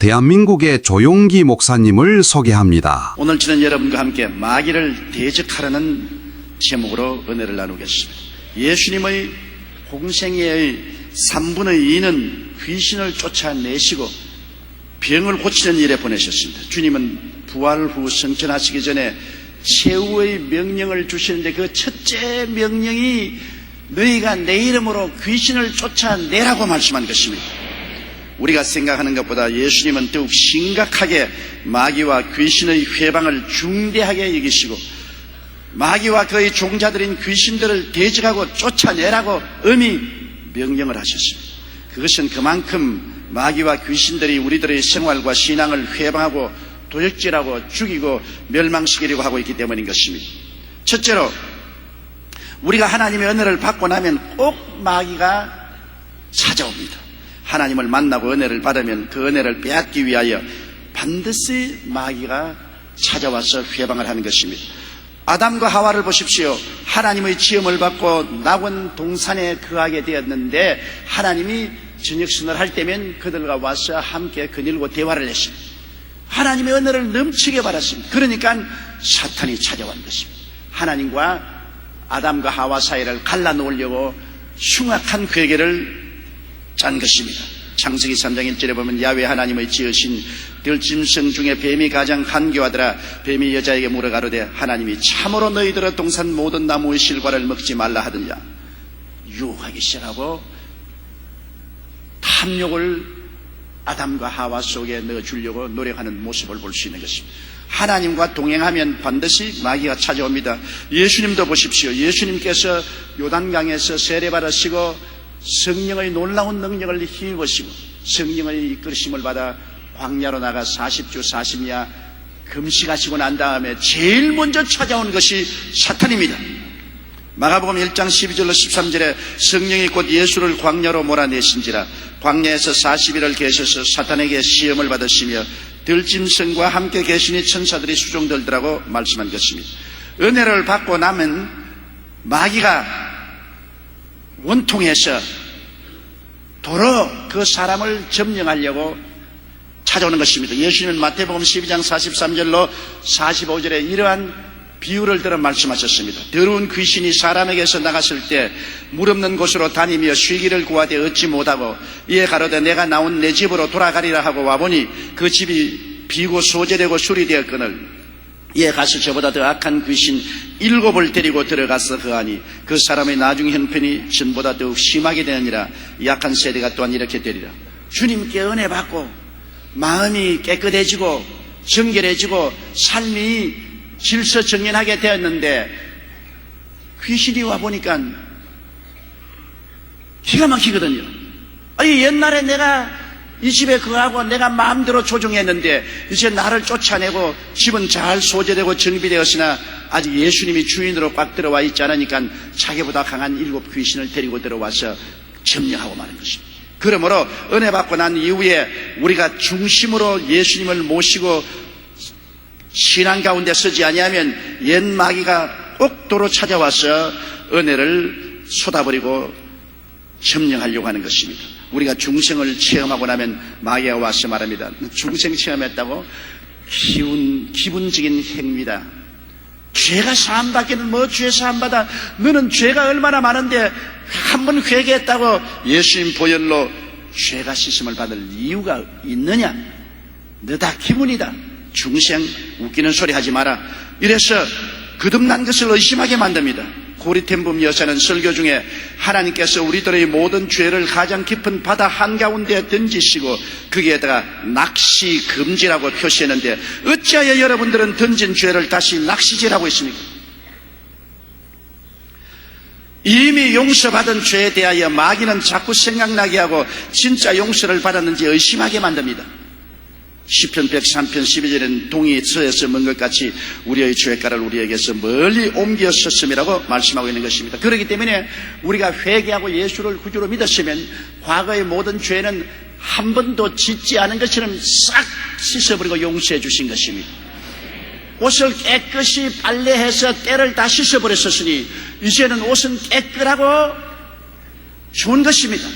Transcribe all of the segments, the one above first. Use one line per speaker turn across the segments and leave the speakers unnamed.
대한민국의 조용기 목사님을 소개합니다.
오늘 저는 여러분과 함께 마귀를 대적하라는 제목으로 은혜를 나누겠습니다. 예수님의 공생애의 3분의 2는 귀신을 쫓아내시고 병을 고치는 일에 보내셨습니다. 주님은 부활 후 승천하시기 전에 최후의 명령을 주시는데 그 첫째 명령이 너희가 내 이름으로 귀신을 쫓아내라고 말씀한 것입니다. 우리가 생각하는 것보다 예수님은 더욱 심각하게 마귀와 귀신의 회방을 중대하게 여기시고 마귀와 그의 종자들인 귀신들을 대적하고 쫓아내라고 엄히 명령을 하셨습니다. 그것은 그만큼 마귀와 귀신들이 우리들의 생활과 신앙을 회방하고 도적질하고 죽이고 멸망시키려고 하고 있기 때문인 것입니다. 첫째로 우리가 하나님의 은혜를 받고 나면 꼭 마귀가 찾아옵니다. 하나님을 만나고 은혜를 받으면 그 은혜를 빼앗기 위하여 반드시 마귀가 찾아와서 회방을 하는 것입니다. 아담과 하와를 보십시오. 하나님의 지음을 받고 낙원 동산에 거하게 되었는데 하나님이 저녁신을 할 때면 그들과 와서 함께 거닐고 대화를 했습니다. 하나님의 은혜를 넘치게 받았습니다. 그러니까 사탄이 찾아온 것입니다. 하나님과 아담과 하와 사이를 갈라놓으려고 흉악한 괴계를 짠 것입니다. 창세기 3장 1절에 보면 야훼 하나님의 지으신 들짐승 중에 뱀이 가장 간교하더라. 뱀이 여자에게 물어 가로되 하나님이 참으로 너희들의 동산 모든 나무의 실과를 먹지 말라 하더냐. 유혹하기 시작하고 탐욕을 아담과 하와 속에 넣어주려고 노력하는 모습을 볼 수 있는 것입니다. 하나님과 동행하면 반드시 마귀가 찾아옵니다. 예수님도 보십시오. 예수님께서 요단강에서 세례받으시고 성령의 놀라운 능력을 힘입으시고 성령의 이끌심을 받아 광야로 나가 40주 40야 금식하시고 난 다음에 제일 먼저 찾아온 것이 사탄입니다. 마가복음 1장 12절로 13절에 성령이 곧 예수를 광야로 몰아내신지라 광야에서 40일을 계셔서 사탄에게 시험을 받으시며 들짐승과 함께 계시니 천사들이 수종들더라고 말씀한 것입니다. 은혜를 받고 나면 마귀가 원통해서 도로 그 사람을 점령하려고 찾아오는 것입니다. 예수님은 마태복음 12장 43절로 45절에 이러한 비유를 들어 말씀하셨습니다. 더러운 귀신이 사람에게서 나갔을 때 물 없는 곳으로 다니며 쉬기를 구하되 얻지 못하고 이에 가로되 내가 나온 내 집으로 돌아가리라 하고 와보니 그 집이 비고 소재되고 수리되었거늘 이에 가서 저보다 더 악한 귀신 7을 데리고 들어가서 거하니 그 사람의 나중 형편이 전보다 더욱 심하게 되느니라. 약한 세대가 또한 이렇게 되리라. 주님께 은혜 받고 마음이 깨끗해지고 정결해지고 삶이 질서정연하게 되었는데 귀신이 와보니까 기가 막히거든요. 아니 옛날에 내가 이 집에 거하고 내가 마음대로 조종했는데 이제 나를 쫓아내고 집은 잘 소재되고 정비되었으나 아직 예수님이 주인으로 꽉 들어와 있지 않으니까 자기보다 강한 7 귀신을 데리고 들어와서 점령하고 마는 것입니다. 그러므로 은혜 받고 난 이후에 우리가 중심으로 예수님을 모시고 신앙 가운데 서지 아니하면 옛 마귀가 옥도로 찾아와서 은혜를 쏟아버리고 점령하려고 하는 것입니다. 우리가 중생을 체험하고 나면 마귀가 와서 말합니다. 중생 체험했다고? 기분적인 행위다. 죄가 사함받기는 뭐 죄 사함받아. 너는 죄가 얼마나 많은데 한 번 회개했다고 예수님 보혈로 죄가 씻음을 받을 이유가 있느냐? 너 다 기분이다. 중생 웃기는 소리 하지 마라. 이래서 거듭난 것을 의심하게 만듭니다. 고리템범 여사는 설교 중에 하나님께서 우리들의 모든 죄를 가장 깊은 바다 한가운데 던지시고 거기에다가 낚시 금지라고 표시했는데 어찌하여 여러분들은 던진 죄를 다시 낚시질하고 있습니까? 이미 용서받은 죄에 대하여 마귀는 자꾸 생각나게 하고 진짜 용서를 받았는지 의심하게 만듭니다. 시편 103편 12절에는 동이 서에서 먼 것 같이 우리의 죄가를 우리에게서 멀리 옮겼었음이라고 말씀하고 있는 것입니다. 그렇기 때문에 우리가 회개하고 예수를 구주로 믿었으면 과거의 모든 죄는 한 번도 짓지 않은 것처럼 싹 씻어버리고 용서해 주신 것입니다. 옷을 깨끗이 빨래해서 때를 다 씻어버렸었으니 이제는 옷은 깨끗하고 좋은 것입니다.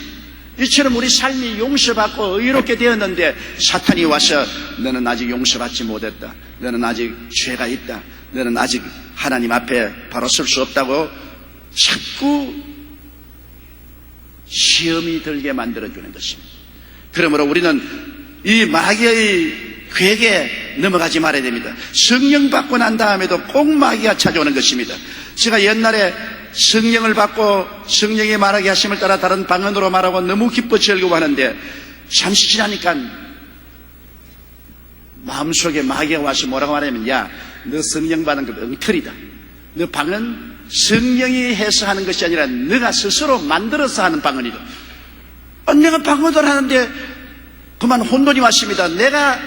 이처럼 우리 삶이 용서받고 의롭게 되었는데 사탄이 와서 너는 아직 용서받지 못했다. 너는 아직 죄가 있다. 너는 아직 하나님 앞에 바로 설 수 없다고 자꾸 시험이 들게 만들어주는 것입니다. 그러므로 우리는 이 마귀의 괴계에 넘어가지 말아야 됩니다. 성령 받고 난 다음에도 꼭 마귀가 찾아오는 것입니다. 제가 옛날에 성령을 받고 성령이 말하게 하심을 따라 다른 방언으로 말하고 너무 기뻐 즐거워하는데 잠시 지나니까 마음속에 마귀가 와서 뭐라고 말하냐면, 야, 너 성령 받은 것 엉터리다. 너 방언 성령이 해서 하는 것이 아니라 너가 스스로 만들어서 하는 방언이다. 내가 방언을 하는데 그만 혼돈이 왔습니다. 내가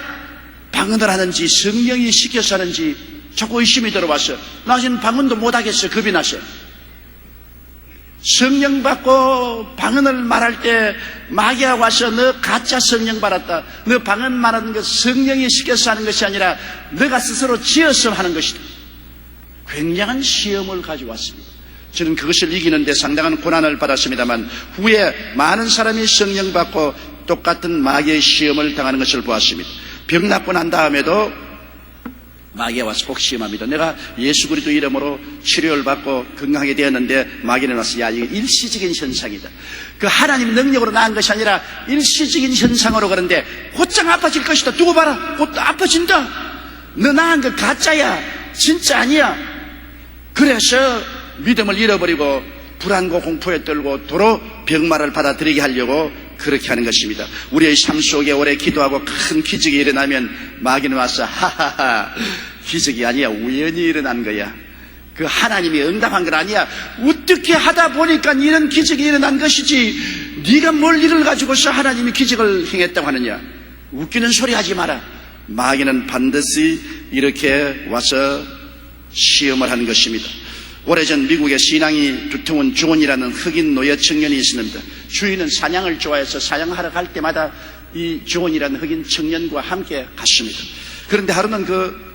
방언을 하는지 성령이 시켜서 하는지 자꾸 의심이 들어와서 나 지금 방언도 못하겠어. 겁이 나서. 성령 받고 방언을 말할 때 마귀가 와서 너 가짜 성령 받았다. 너 방언 말하는 것 성령이 시켜서 하는 것이 아니라 너가 스스로 지어서 하는 것이다. 굉장한 시험을 가져왔습니다. 저는 그것을 이기는데 상당한 고난을 받았습니다만 후에 많은 사람이 성령 받고 똑같은 마귀의 시험을 당하는 것을 보았습니다. 병 낫고 난 다음에도 마귀가 와서 꼭 시험합니다. 내가 예수 그리스도 이름으로 치료를 받고 건강하게 되었는데 마귀는 와서, 야, 이거 일시적인 현상이다. 그 하나님 능력으로 나은 것이 아니라 일시적인 현상으로 그런데 곧장 아파질 것이다. 두고 봐라. 곧 아파진다. 너 나은 거 가짜야. 진짜 아니야. 그래서 믿음을 잃어버리고 불안과 공포에 떨고 도로 병마를 받아들이게 하려고 그렇게 하는 것입니다. 우리의 삶 속에 오래 기도하고 큰 기적이 일어나면 마귀는 와서 하하하, 기적이 아니야, 우연히 일어난 거야. 그 하나님이 응답한 건 아니야. 어떻게 하다 보니까 이런 기적이 일어난 것이지 네가 뭘 일을 가지고서 하나님이 기적을 행했다고 하느냐. 웃기는 소리 하지 마라. 마귀는 반드시 이렇게 와서 시험을 하는 것입니다. 오래전 미국에 신앙이 두터운 존이라는 흑인 노예 청년이 있었습니다. 주인은 사냥을 좋아해서 사냥하러 갈 때마다 이 존이라는 흑인 청년과 함께 갔습니다. 그런데 하루는 그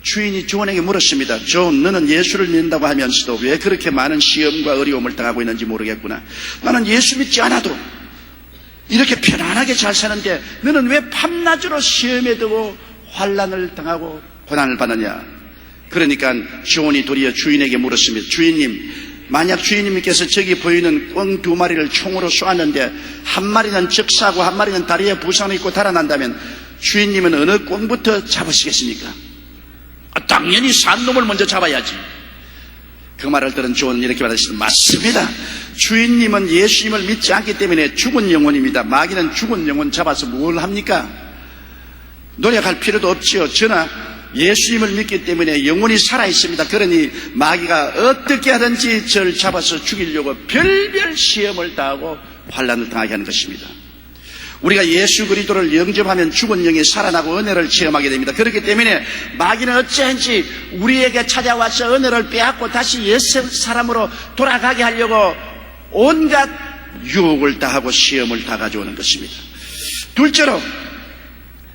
주인이 존에게 물었습니다. 존, 너는 예수를 믿는다고 하면서도 왜 그렇게 많은 시험과 어려움을 당하고 있는지 모르겠구나. 나는 예수 믿지 않아도 이렇게 편안하게 잘 사는데 너는 왜 밤낮으로 시험에 들고 환난을 당하고 고난을 받느냐. 그러니까 존이 도리어 주인에게 물었습니다. 주인님, 만약 주인님께서 저기 보이는 꿩 2마리를 총으로 쏘았는데 한 마리는 적사하고 한 마리는 다리에 부상을 입고 달아난다면 주인님은 어느 꿩부터 잡으시겠습니까? 당연히 산 놈을 먼저 잡아야지. 그 말을 들은 존은 이렇게 말했습니다. 맞습니다. 주인님은 예수님을 믿지 않기 때문에 죽은 영혼입니다. 마귀는 죽은 영혼 잡아서 뭘 합니까? 노력할 필요도 없지요. 저나 예수님을 믿기 때문에 영혼이 살아있습니다. 그러니 마귀가 어떻게 하든지 저를 잡아서 죽이려고 별별 시험을 당하고 환난을 당하게 하는 것입니다. 우리가 예수 그리스도를 영접하면 죽은 영이 살아나고 은혜를 체험하게 됩니다. 그렇기 때문에 마귀는 어찌한지 우리에게 찾아와서 은혜를 빼앗고 다시 옛 사람으로 돌아가게 하려고 온갖 유혹을 다하고 시험을 다 가져오는 것입니다. 둘째로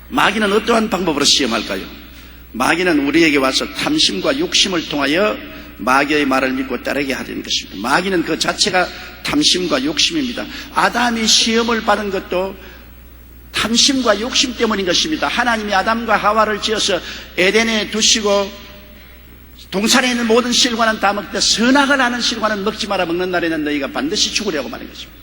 마귀는 어떠한 방법으로 시험할까요? 마귀는 우리에게 와서 탐심과 욕심을 통하여 마귀의 말을 믿고 따르게 하는 것입니다. 마귀는 그 자체가 탐심과 욕심입니다. 아담이 시험을 받은 것도 탐심과 욕심 때문인 것입니다. 하나님이 아담과 하와를 지어서 에덴에 두시고 동산에 있는 모든 실과는 다 먹되 선악을 하는 실과는 먹지 마라. 먹는 날에는 너희가 반드시 죽으려고 말한 것입니다.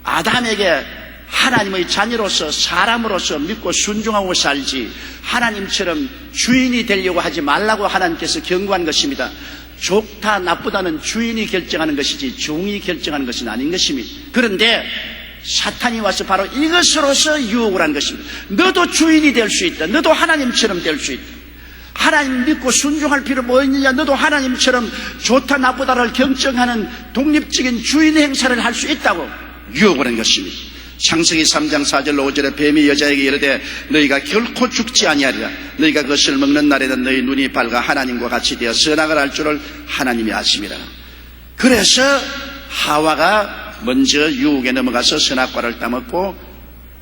아담에게 하나님의 자녀로서 사람으로서 믿고 순종하고 살지 하나님처럼 주인이 되려고 하지 말라고 하나님께서 경고한 것입니다. 좋다 나쁘다는 주인이 결정하는 것이지 종이 결정하는 것은 아닌 것입니다. 그런데 사탄이 와서 바로 이것으로서 유혹을 한 것입니다. 너도 주인이 될 수 있다. 너도 하나님처럼 될 수 있다. 하나님 믿고 순종할 필요 뭐 있느냐. 너도 하나님처럼 좋다 나쁘다를 결정하는 독립적인 주인 행사를 할 수 있다고 유혹을 한 것입니다. 창세기 3장 4절 5절에 뱀이 여자에게 이르되 너희가 결코 죽지 아니하리라. 너희가 그것을 먹는 날에는 너희 눈이 밝아 하나님과 같이 되어 선악을 알 줄을 하나님이 아심이라. 그래서 하와가 먼저 유혹에 넘어가서 선악과를 따먹고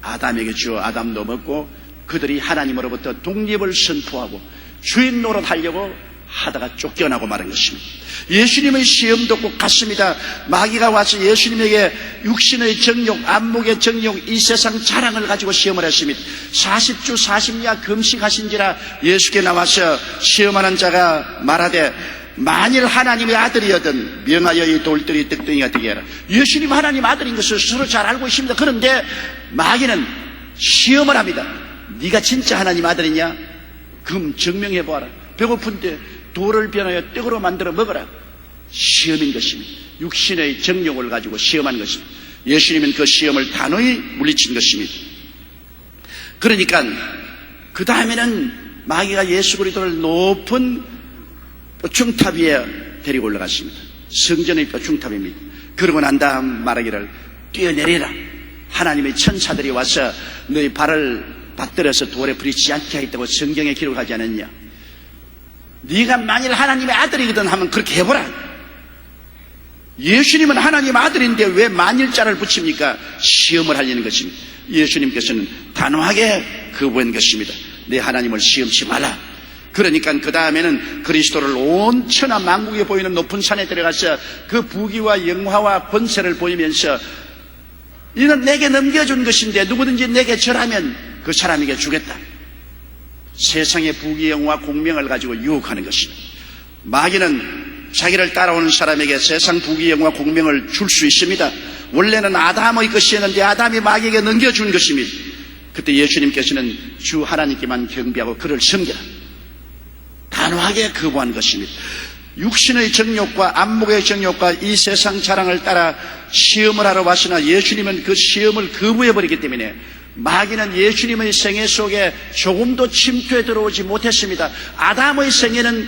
아담에게 주어 아담도 먹고 그들이 하나님으로부터 독립을 선포하고 주인 노릇하려고 하다가 쫓겨나고 마는 것입니다. 예수님의 시험도 꼭 같습니다. 마귀가 와서 예수님에게 육신의 정욕, 안목의 정욕, 이 세상 자랑을 가지고 시험을 했습니다. 40주 40야 금식하신지라 예수께 나와서 시험하는 자가 말하되 만일 하나님의 아들이거든 명하여 이 돌들이 떡덩이가 되게 하라. 예수님 하나님 아들인 것을 서로 잘 알고 있습니다. 그런데 마귀는 시험을 합니다. 네가 진짜 하나님 아들이냐? 그럼 증명해 보아라. 배고픈데 돌을 변하여 떡으로 만들어 먹어라. 시험인 것입니다. 육신의 정욕을 가지고 시험한 것입니다. 예수님은 그 시험을 단호히 물리친 것입니다. 그러니까 그 다음에는 마귀가 예수 그리스도를 높은 뼈중탑 위에 데리고 올라갔습니다. 성전의 뼈중탑입니다. 그러고 난 다음 말하기를 뛰어내리라. 하나님의 천사들이 와서 너희 발을 받들어서 돌에 부딪히지 않게 하겠다고 성경에 기록하지 않았냐? 네가 만일 하나님의 아들이거든 하면 그렇게 해보라. 예수님은 하나님 아들인데 왜 만일자를 붙입니까? 시험을 하려는 것입니다. 예수님께서는 단호하게 거부한 것입니다. 내 하나님을 시험치 말라. 그러니까 그 다음에는 그리스도를 온 천하 만국에 보이는 높은 산에 들어가서 그 부귀와 영화와 권세를 보이면서 이는 내게 넘겨준 것인데 누구든지 내게 절하면 그 사람에게 주겠다. 세상의 부귀, 영화, 공명을 가지고 유혹하는 것입니다. 마귀는 자기를 따라오는 사람에게 세상 부귀, 영화, 공명을 줄 수 있습니다. 원래는 아담의 것이었는데 아담이 마귀에게 넘겨준 것입니다. 그때 예수님께서는 주 하나님께만 경배하고 그를 섬겨라. 단호하게 거부한 것입니다. 육신의 정욕과 안목의 정욕과 이 세상 자랑을 따라 시험을 하러 왔으나 예수님은 그 시험을 거부해버리기 때문에 마귀는 예수님의 생애 속에 조금도 침투해 들어오지 못했습니다. 아담의 생애는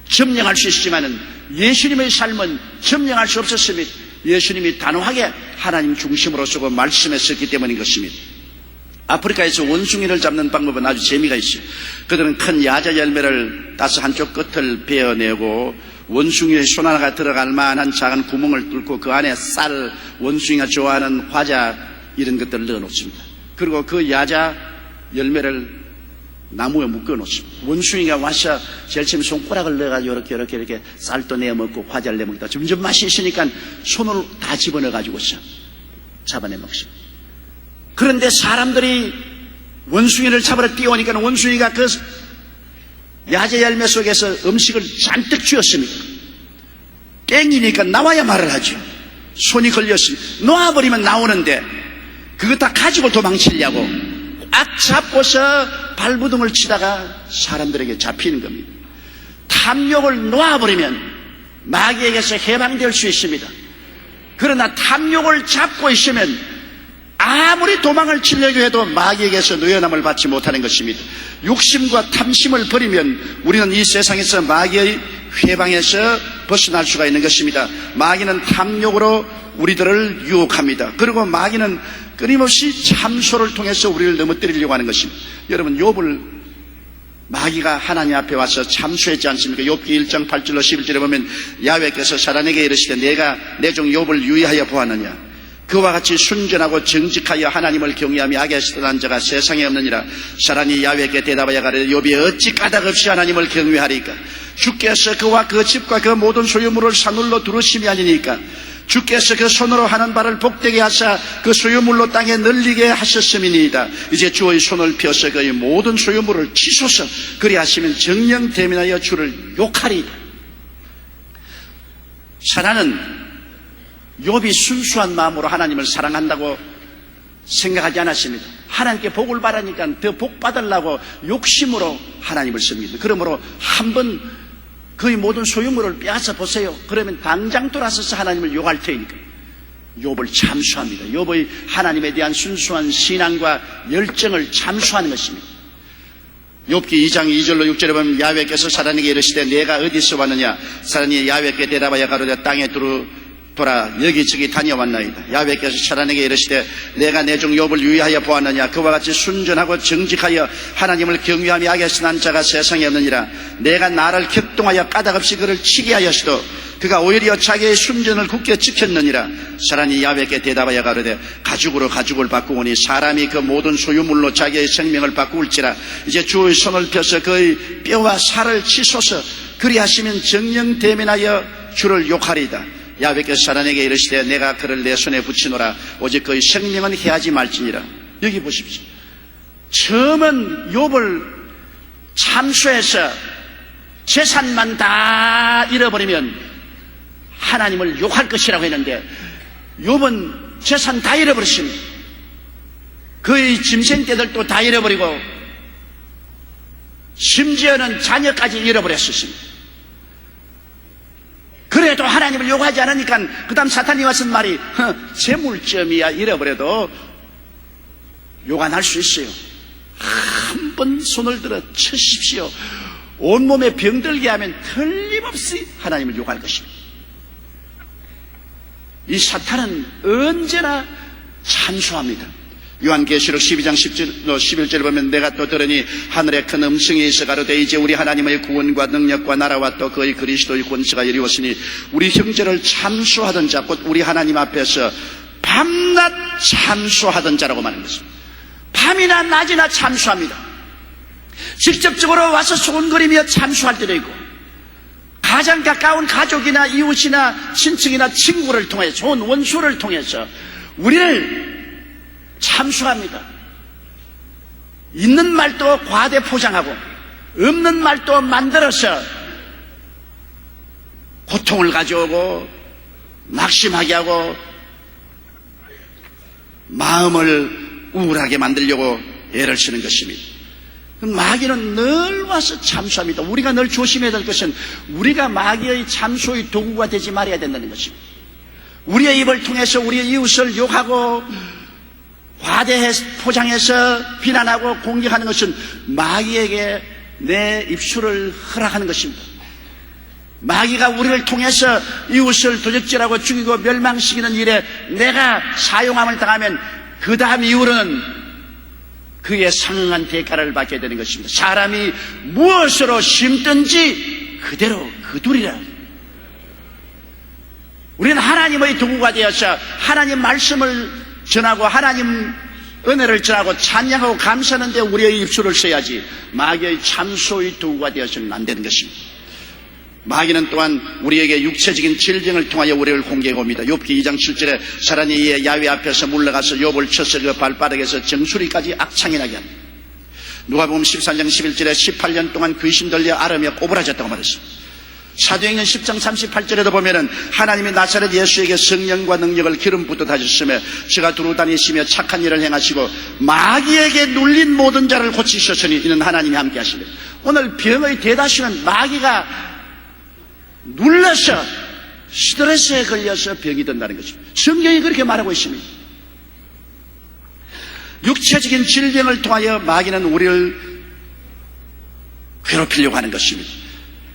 점령할 수 있지만은 예수님의 삶은 점령할 수 없었습니다. 예수님이 단호하게 하나님 중심으로 쓰고 말씀했었기 때문인 것입니다. 아프리카에서 원숭이를 잡는 방법은 아주 재미가 있어요. 그들은 큰 야자 열매를 따서 한쪽 끝을 베어내고 원숭이의 손 하나가 들어갈 만한 작은 구멍을 뚫고 그 안에 쌀, 원숭이가 좋아하는 과자 이런 것들을 넣어 놓습니다. 그리고 그 야자 열매를 나무에 묶어 놓습니다. 원숭이가 와서 제일 처음에 손가락을 넣어가지고 이렇게 쌀도 내어 먹고 과자를 내어 먹다 점점 맛이 있으니까 손을 다 집어넣어 가지고서 잡아내 먹습니다. 그런데 사람들이 원숭이를 잡으러 뛰어오니까 원숭이가 그 야자 열매 속에서 음식을 잔뜩 쥐었습니다. 땡기니까 나와야 말을 하죠. 손이 걸렸습니다. 놓아버리면 나오는데 그거 다 가지고 도망치려고 악 잡고서 발부둥을 치다가 사람들에게 잡히는 겁니다. 탐욕을 놓아버리면 마귀에게서 해방될 수 있습니다. 그러나 탐욕을 잡고 있으면 아무리 도망을 치려고 해도 마귀에게서 노여남을 받지 못하는 것입니다. 욕심과 탐심을 버리면 우리는 이 세상에서 마귀의 회방에서 벗어날 수가 있는 것입니다. 마귀는 탐욕으로 우리들을 유혹합니다. 그리고 마귀는 끊임없이 참소를 통해서 우리를 넘어뜨리려고 하는 것입니다. 여러분, 욥을 마귀가 하나님 앞에 와서 참소했지 않습니까? 욥기 1장 8절로 11절에 보면 야훼께서 사단에게 이르시되 내가 내 종 욥을 유의하여 보았느냐? 그와 같이 순전하고 정직하여 하나님을 경외하며 악에서 떠난 자가 세상에 없느니라. 사단이 야훼께 대답하여 가로되 욥이 어찌 까닭없이 하나님을 경외하리까? 주께서 그와 그 집과 그 모든 소유물을 산울로 두르심이 아니니까. 주께서 그 손으로 하는 바를 복되게 하사 그 소유물로 땅에 널리게 하셨음이니이다. 이제 주의 손을 펴서 그의 모든 소유물을 치소서. 그리하시면 정령 대면하여 주를 욕하리이다. 사단은 욥이 순수한 마음으로 하나님을 사랑한다고 생각하지 않았습니다. 하나님께 복을 바라니까 더 복 받으려고 욕심으로 하나님을 섬깁니다. 그러므로 한번 그의 모든 소유물을 빼앗아 보세요. 그러면 당장 돌아서서 하나님을 욕할 테니까 욥을 참수합니다. 욥의 하나님에 대한 순수한 신앙과 열정을 참수하는 것입니다. 욥기 2장 2절로 6절에 보면 야훼께서 사단에게 이르시되 내가 어디서 왔느냐? 사단이 야훼께 대답하여 가로되 땅에 돌아 여기저기 다녀왔나이다. 야훼께서 사단에게 이르시되 내가 내 종 욥을 유의하여 보았느냐? 그와 같이 순전하고 정직하여 하나님을 경외하며 악에서 난 자가 세상에 없느니라. 내가 나를 격동하여 까닭없이 그를 치게 하였으도 그가 오히려 자기의 순전을 굳게 지켰느니라. 사단이 야훼께 대답하여 가로되 가죽으로 가죽을 바꾸오니 사람이 그 모든 소유물로 자기의 생명을 바꾸을지라. 이제 주의 손을 펴서 그의 뼈와 살을 치소서. 그리하시면 정령 대면하여 주를 욕하리이다. 야훼께서 사단에게 이르시되 내가 그를 내 손에 붙이노라. 오직 그의 생명은 해하지 말지니라. 여기 보십시오. 처음은 욥을 참수해서 재산만 다 잃어버리면 하나님을 욕할 것이라고 했는데 욥은 재산 다 잃어버렸습니다. 그의 짐승떼들도 다 잃어버리고 심지어는 자녀까지 잃어버렸습니다. 그래도 하나님을 욕하지 않으니까 그 다음 사탄이 와서 말이 재물점이야 잃어버려도 욕 안 할 수 있어요. 한 번 손을 들어 쳐십시오. 온몸에 병들게 하면 틀림없이 하나님을 욕할 것입니다. 이 사탄은 언제나 찬수합니다. 요한계시록 12장 11절을 보면 내가 또 들으니 하늘에 큰 음성이 있어 가로되 이제 우리 하나님의 구원과 능력과 나라와 또 그의 그리스도의 권세가 이루었으니 우리 형제를 참수하던 자 곧 우리 하나님 앞에서 밤낮 참수하던 자라고 말하는 것입니다. 밤이나 낮이나 참수합니다. 직접적으로 와서 소원거리며 참수할 때도 있고 가장 가까운 가족이나 이웃이나 친척이나 친구를 통해 좋은 원수를 통해서 우리를 참수합니다. 있는 말도 과대 포장하고 없는 말도 만들어서 고통을 가져오고 낙심하게 하고 마음을 우울하게 만들려고 애를 쓰는 것입니다. 마귀는 늘 와서 참수합니다. 우리가 늘 조심해야 될 것은 우리가 마귀의 참수의 도구가 되지 말아야 된다는 것입니다. 우리의 입을 통해서 우리의 이웃을 욕하고 과대해서 포장해서 비난하고 공격하는 것은 마귀에게 내 입술을 허락하는 것입니다. 마귀가 우리를 통해서 이웃을 도적질하고 죽이고 멸망시키는 일에 내가 사용함을 당하면 그 다음 이후로는 그에 상응한 대가를 받게 되는 것입니다. 사람이 무엇으로 심든지 그대로 거두리라. 우리는 하나님의 도구가 되어서 하나님 말씀을 전하고 하나님 은혜를 전하고 찬양하고 감사하는데 우리의 입술을 써야지 마귀의 참소의 도구가 되어서는 안 되는 것입니다. 마귀는 또한 우리에게 육체적인 질병을 통하여 우리를 공격해 옵니다. 욥기 2장 7절에 사단이 이에 야훼 앞에서 물러가서 욥을 쳐서 그 발바닥에서 정수리까지 악창이 나게 합니다. 누가복음 14장 11절에 18년 동안 귀신 들려 앓으며 꼬부라졌다고 말했습니다. 사도행전 10장 38절에도 보면은 하나님이 나사렛 예수에게 성령과 능력을 기름 붓듯 하셨으며 저가 두루 다니시며 착한 일을 행하시고 마귀에게 눌린 모든 자를 고치셨으니 이는 하나님이 함께 하시네. 오늘 병의 대다수는 마귀가 눌러서 스트레스에 걸려서 병이 든다는 것입니다. 성경이 그렇게 말하고 있습니다. 육체적인 질병을 통하여 마귀는 우리를 괴롭히려고 하는 것입니다.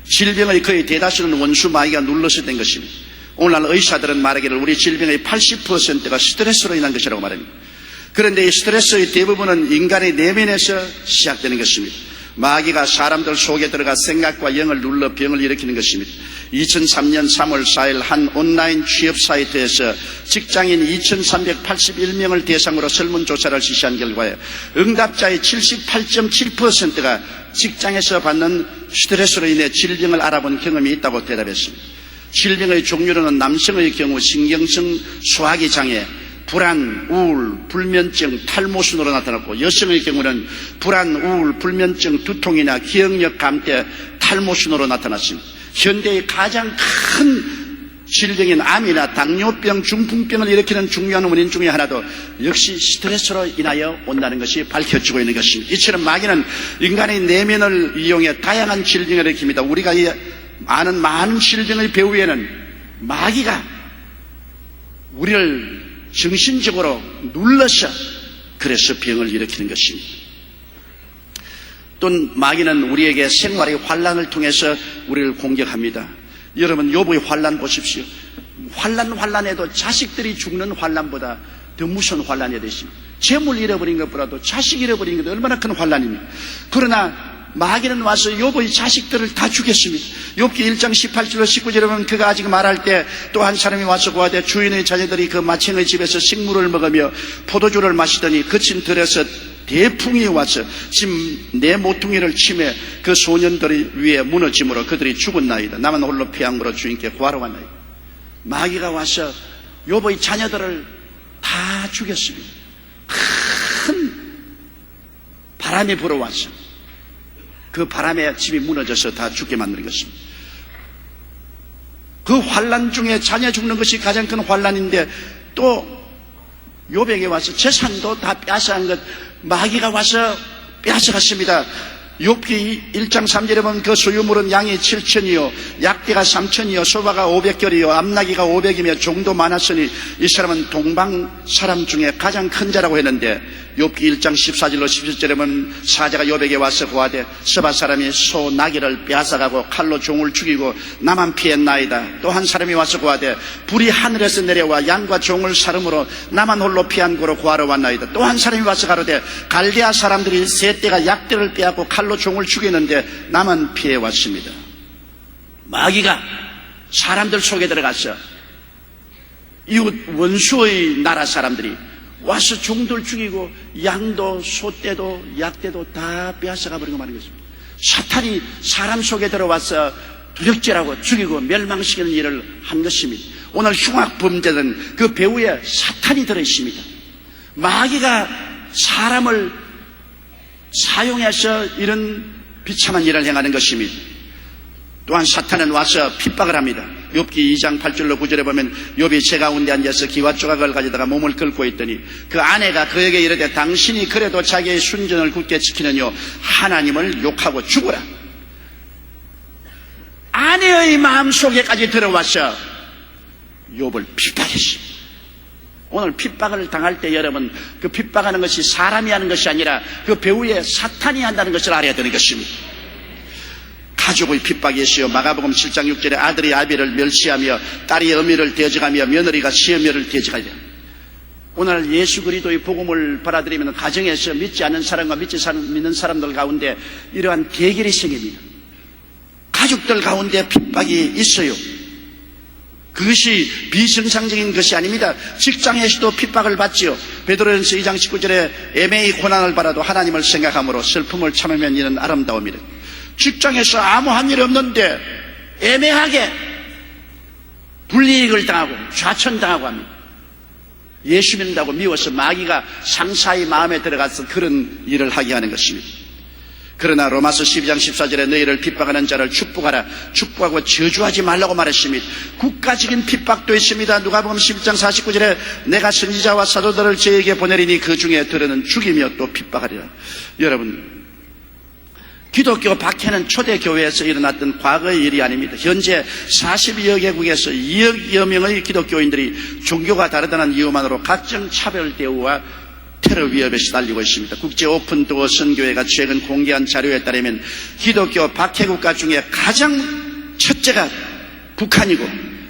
질병의 거의 대다수는 원수 마귀가 눌러서 된 것입니다. 오늘날 의사들은 말하기를 우리 질병의 80%가 스트레스로 인한 것이라고 말합니다. 그런데 이 스트레스의 대부분은 인간의 내면에서 시작되는 것입니다. 마귀가 사람들 속에 들어가 생각과 영을 눌러 병을 일으키는 것입니다. 2003년 3월 4일 한 온라인 취업 사이트에서 직장인 2381명을 대상으로 설문조사를 실시한 결과에 응답자의 78.7%가 직장에서 받는 스트레스로 인해 질병을 알아본 경험이 있다고 대답했습니다. 질병의 종류로는 남성의 경우 신경성 소화기 장애, 불안, 우울, 불면증, 탈모 순으로 나타났고 여성의 경우는 불안, 우울, 불면증, 두통이나 기억력 감퇴, 탈모 순으로 나타났습니다. 현대의 가장 큰 질병인 암이나 당뇨병, 중풍병을 일으키는 중요한 원인 중에 하나도 역시 스트레스로 인하여 온다는 것이 밝혀지고 있는 것입니다. 이처럼 마귀는 인간의 내면을 이용해 다양한 질병을 일으킵니다. 우리가 아는 많은 질병의 배후에는 마귀가 우리를 정신적으로 눌러서 그래서 병을 일으키는 것입니다. 또 마귀는 우리에게 생활의 환난을 통해서 우리를 공격합니다. 여러분 욥의 환난 보십시오. 환난해도 자식들이 죽는 환난보다 더 무서운 환난이 되십니다. 재물 잃어버린 것보다도 자식 잃어버린 것도 얼마나 큰 환난입니까? 그러나 마귀는 와서 욥의 자식들을 다 죽였습니다. 욥기 1장 18절로 19절에 보면 그가 아직 말할 때 또 한 사람이 와서 고하되 주인의 자녀들이 그 마청의 집에서 식물을 먹으며 포도주를 마시더니 그친 들에서 대풍이 와서 지금 내 모퉁이를 치매 그 소년들이 위에 무너짐으로 그들이 죽었나이다. 나만 홀로 피함으로 주인께 구하러 왔나이다. 마귀가 와서 욥의 자녀들을 다 죽였습니다. 큰 바람이 불어와서 그 바람에 집이 무너져서 다 죽게 만든 것입니다. 그 환난 중에 자녀 죽는 것이 가장 큰 환난인데 또 욥에게 와서 재산도 다 빼앗아간 것 마귀가 와서 빼앗아갔습니다. 욥기 1장 3절에 보면 그 소유물은 양이 7천이요 약대가 3천이요 소바가 500결이요 암나기가 500이며 종도 많았으니 이 사람은 동방 사람 중에 가장 큰 자라고 했는데 욥기 1장 14절로 17절에 보면 사자가 욥에게 와서 고하되 서바 사람이 소 나귀를 빼앗아가고 칼로 종을 죽이고 나만 피했나이다. 또 한 사람이 와서 고하되 불이 하늘에서 내려와 양과 종을 사름으로 나만 홀로 피한 고로 구하러 왔나이다. 또 한 사람이 와서 가로되 갈대아 사람들이 세 떼가 약대를 빼앗고 칼로 종을 죽이는데 나만 피해왔습니다. 마귀가 사람들 속에 들어가서 이웃 원수의 나라 사람들이 와서 종들 죽이고 양도 소떼도 약대도 다 빼앗아가 버리고 마는 것입니다. 사탄이 사람 속에 들어와서 도적질하고 죽이고 멸망시키는 일을 한 것입니다. 오늘 흉악 범죄는 그 배후에 사탄이 들어있습니다. 마귀가 사람을 사용해서 이런 비참한 일을 행하는 것입니다. 또한 사탄은 와서 핍박을 합니다. 욥기 2장 8절로 9절에 보면 욥이 제 가운데 앉아서 기와 조각을 가져다가 몸을 긁고 있더니 그 아내가 그에게 이르되 당신이 그래도 자기의 순전을 굳게 지키느뇨 하나님을 욕하고 죽어라. 아내의 마음속에까지 들어와서 욥을 핍박했습니다. 오늘 핍박을 당할 때 여러분 그 핍박하는 것이 사람이 하는 것이 아니라 그 배후에 사탄이 한다는 것을 알아야 되는 것입니다. 가족의 핍박이 있어요. 마가복음 7장 6절에 아들이 아비를 멸시하며 딸이 어미를 대적하며 며느리가 시어머니를 대적하려. 오늘 예수 그리스도의 복음을 받아들이면 가정에서 믿지 않는 사람과 믿는 사람들 가운데 이러한 대결이 생깁니다. 가족들 가운데 핍박이 있어요. 그것이 비정상적인 것이 아닙니다. 직장에서도 핍박을 받지요. 베드로전서 2장 19절에 애매히 고난을 받아도 하나님을 생각함으로 슬픔을 참으면 이는 아름다움이라. 직장에서 아무한 일 없는데 애매하게 불이익을 당하고 좌천당하고 합니다. 예수 믿는다고 미워서 마귀가 상사의 마음에 들어가서 그런 일을 하게 하는 것입니다. 그러나 로마서 12장 14절에 너희를 핍박하는 자를 축복하라. 축복하고 저주하지 말라고 말했습니다. 국가적인 핍박도 있습니다. 누가복음 11장 49절에 내가 선지자와 사도들을 저에게 보내리니 그 중에 들으는 죽이며 또 핍박하리라. 여러분, 기독교 박해는 초대교회에서 일어났던 과거의 일이 아닙니다. 현재 42여 개국에서 2억여 명의 기독교인들이 종교가 다르다는 이유만으로 각종 차별 대우와 테러 위협에 시달리고 있습니다. 국제 오픈도어 선교회가 최근 공개한 자료에 따르면 기독교 박해국가 중에 가장 첫째가 북한이고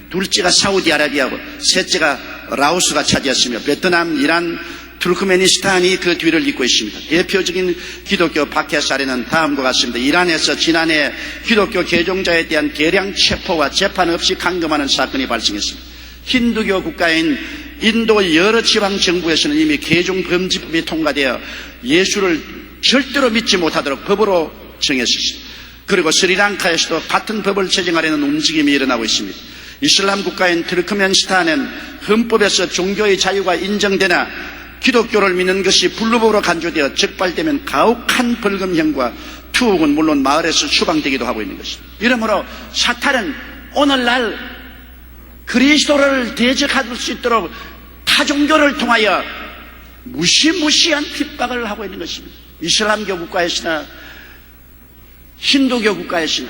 둘째가 사우디아라비아고 셋째가 라오스가 차지했으며 베트남, 이란, 투르크메니스탄이 그 뒤를 잇고 있습니다. 대표적인 기독교 박해 사례는 다음과 같습니다. 이란에서 지난해 기독교 개종자에 대한 대량 체포와 재판 없이 감금하는 사건이 발생했습니다. 힌두교 국가인 인도 여러 지방 정부에서는 이미 개종금지법이 통과되어 예수를 절대로 믿지 못하도록 법으로 정했습니다. 그리고 스리랑카에서도 같은 법을 제정하려는 움직임이 일어나고 있습니다. 이슬람 국가인 투르크멘스탄은 헌법에서 종교의 자유가 인정되나 기독교를 믿는 것이 불법으로 간주되어 적발되면 가혹한 벌금형과 투옥은 물론 마을에서 추방되기도 하고 있는 것입니다. 이러므로 사탄은 오늘날 그리스도를 대적할 수 있도록 타종교를 통하여 무시무시한 핍박을 하고 있는 것입니다. 이슬람교 국가에서나 힌두교 국가에서나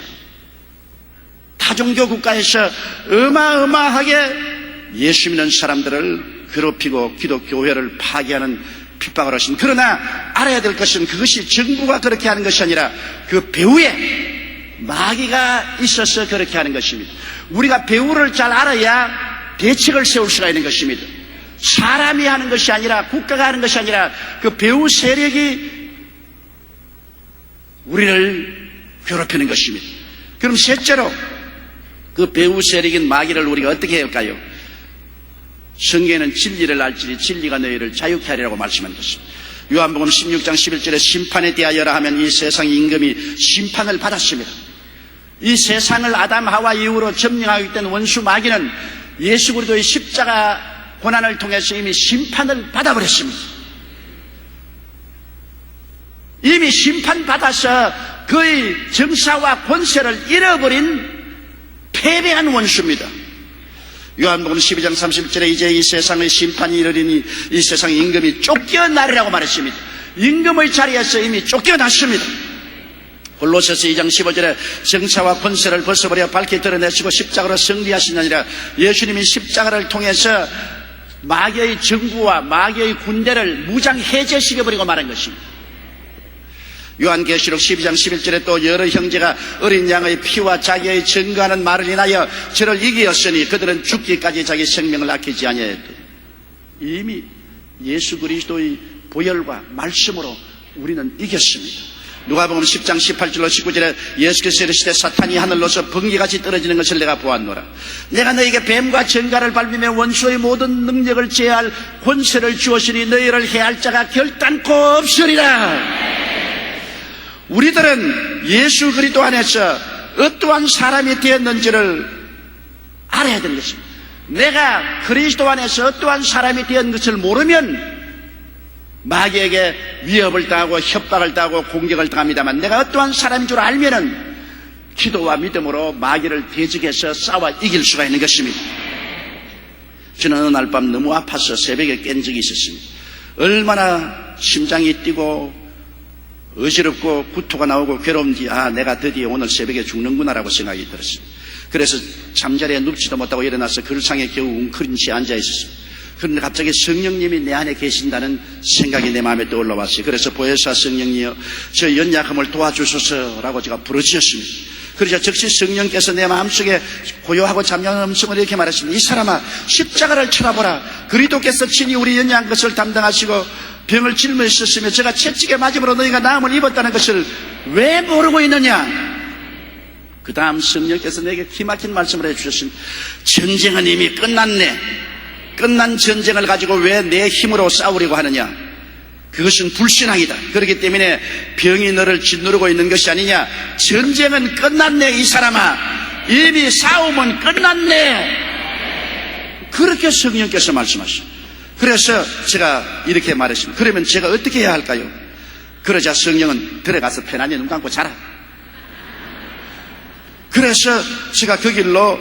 타종교 국가에서 어마어마하게 예수 믿는 사람들을 괴롭히고 기독교회를 파괴하는 핍박을 하신. 그러나 알아야 될 것은 그것이 정부가 그렇게 하는 것이 아니라 그 배후에 마귀가 있어서 그렇게 하는 것입니다. 우리가 배후를 잘 알아야 대책을 세울 수가 있는 것입니다. 사람이 하는 것이 아니라 국가가 하는 것이 아니라 그 배후 세력이 우리를 괴롭히는 것입니다. 그럼 셋째로 그 배후 세력인 마귀를 우리가 어떻게 해야 할까요? 성경에는 진리를 알지니 진리가 너희를 자유케 하리라고 말씀한 것입니다. 요한복음 16장 11절에 심판에 대하여라 하면 이 세상 임금이 심판을 받았습니다. 이 세상을 아담 하와 이후로 점령하게 된 원수 마귀는 예수 그리스도의 십자가 고난을 통해서 이미 심판을 받아버렸습니다. 이미 심판받아서 그의 정사와 권세를 잃어버린 패배한 원수입니다. 요한복음 12장 30절에 이제 이 세상의 심판이 이르리니 이 세상 임금이 쫓겨나리라고 말했습니다. 임금의 자리에서 이미 쫓겨났습니다. 골로새서 2장 15절에 정사와 권세를 벗어버려 밝히 드러내시고 십자가로 승리하시느니라. 예수님이 십자가를 통해서 마귀의 정부와 마귀의 군대를 무장 해제시켜버리고 말한 것입니다. 요한계시록 12장 11절에 또 여러 형제가 어린 양의 피와 자기의 증거하는 말을 인하여 저를 이기었으니 그들은 죽기까지 자기 생명을 아끼지 아니하였다. 이미 예수 그리스도의 보혈과 말씀으로 우리는 이겼습니다. 누가복음 10장 18절로 19절에 예수께서 이르시되 사탄이 하늘로서 번개같이 떨어지는 것을 내가 보았노라. 내가 너에게 뱀과 전갈을 밟으며 원수의 모든 능력을 제할 권세를 주었으니 너희를 해할 자가 결단코 없으리라. 우리들은 예수 그리스도 안에서 어떠한 사람이 되었는지를 알아야 되는 것입니다. 내가 그리스도 안에서 어떠한 사람이 되었는 것을 모르면 마귀에게 위협을 당하고 협박을 당하고 공격을 당합니다만 내가 어떠한 사람인 줄 알면은 기도와 믿음으로 마귀를 대적해서 싸워 이길 수가 있는 것입니다. 저는 어느 날 밤 너무 아파서 새벽에 깬 적이 있었습니다. 얼마나 심장이 뛰고 어지럽고 구토가 나오고 괴로운지 내가 드디어 오늘 새벽에 죽는구나라고 생각이 들었습니다. 그래서 잠자리에 눕지도 못하고 일어나서 글상에 겨우 웅크린 채 앉아 있었습니다. 그런데 갑자기 성령님이 내 안에 계신다는 생각이 내 마음에 떠올라왔어요. 그래서 보혜사 성령이여 저 연약함을 도와주소서라고 제가 부르짖었습니다. 그러자 즉시 성령께서 내 마음속에 고요하고 잠잠한 음성을 이렇게 말했습니다. 이 사람아 십자가를 쳐다보라. 그리스도께서 친히 우리 연약한 것을 담당하시고 병을 짊어지셨으며 제가 채찍에 맞음으로 너희가 나음을 입었다는 것을 왜 모르고 있느냐. 그 다음 성령께서 내게 기막힌 말씀을 해주셨습니다. 전쟁은 이미 끝났네. 끝난 전쟁을 가지고 왜 내 힘으로 싸우려고 하느냐. 그것은 불신앙이다. 그렇기 때문에 병이 너를 짓누르고 있는 것이 아니냐. 전쟁은 끝났네. 이 사람아 이미 싸움은 끝났네. 그렇게 성령께서 말씀하십니다. 그래서 제가 이렇게 말했습니다. 그러면 제가 어떻게 해야 할까요? 그러자 성령은 들어가서 편안히 눈 감고 자라. 그래서 제가 그 길로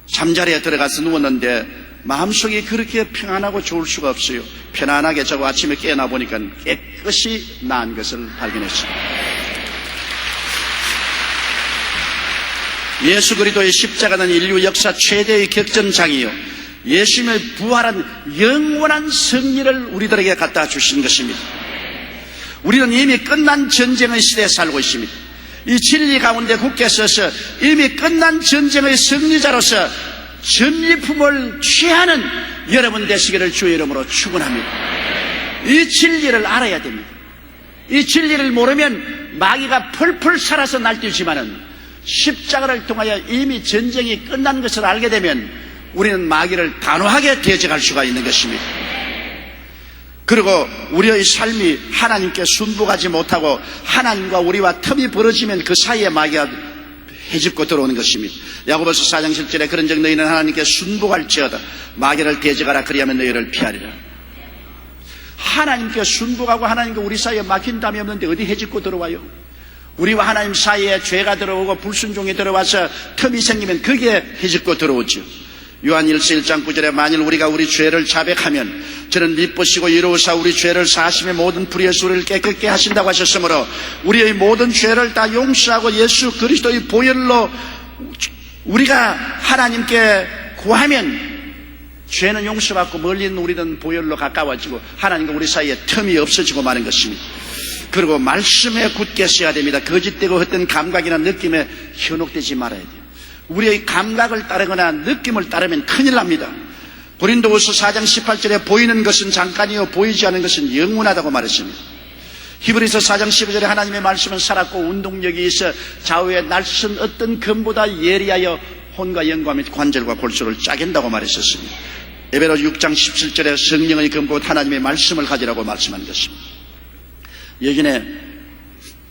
잠자리에 들어가서 누웠는데 마음속이 그렇게 평안하고 좋을 수가 없어요. 편안하게 자고 아침에 깨어나 보니까 깨끗이 나은 것을 발견했습니다. 예수 그리스도의 십자가는 인류 역사 최대의 격전장이요 예수님의 부활은 영원한 승리를 우리들에게 갖다 주신 것입니다. 우리는 이미 끝난 전쟁의 시대에 살고 있습니다. 이 진리 가운데 굳게 서서 이미 끝난 전쟁의 승리자로서 전리품을 취하는 여러분 되시기를 주의 이름으로 축원합니다. 이 진리를 알아야 됩니다. 이 진리를 모르면 마귀가 펄펄 살아서 날뛰지만은 십자가를 통하여 이미 전쟁이 끝난 것을 알게 되면 우리는 마귀를 단호하게 대적할 수가 있는 것입니다. 그리고 우리의 삶이 하나님께 순복하지 못하고 하나님과 우리와 틈이 벌어지면 그 사이에 마귀가 헤집고 들어오는 것입니다. 야고보서 4장 7절에 그런즉 너희는 하나님께 순복할지어다 마귀를 대적하라 그리하면 너희를 피하리라. 하나님께 순복하고 하나님과 우리 사이에 막힌 담이 없는데 어디 헤집고 들어와요? 우리와 하나님 사이에 죄가 들어오고 불순종이 들어와서 틈이 생기면 그게 헤집고 들어오죠. 요한일서 1장 9절에 만일 우리가 우리 죄를 자백하면 저는 미쁘시고 이로우사 우리 죄를 사하심에 모든 불의에서 우리를 깨끗게 하신다고 하셨으므로 우리의 모든 죄를 다 용서하고 예수 그리스도의 보혈로 우리가 하나님께 구하면 죄는 용서받고 멀리 있는 우리는 보혈로 가까워지고 하나님과 우리 사이에 틈이 없어지고 마는 것입니다. 그리고 말씀에 굳게 써야 됩니다. 거짓되고 헛된 감각이나 느낌에 현혹되지 말아야 돼요. 우리의 감각을 따르거나 느낌을 따르면 큰일 납니다. 고린도후서 4장 18절에 보이는 것은 잠깐이요 보이지 않는 것은 영원하다고 말했습니다. 히브리서 4장 15절에 하나님의 말씀은 살았고 운동력이 있어 좌우에 날선 어떤 검보다 예리하여 혼과 영과 및 관절과 골수를 짜긴다고 말했었습니다. 에베소 6장 17절에 성령의 근본 하나님의 말씀을 가지라고 말씀한 것입니다. 예전에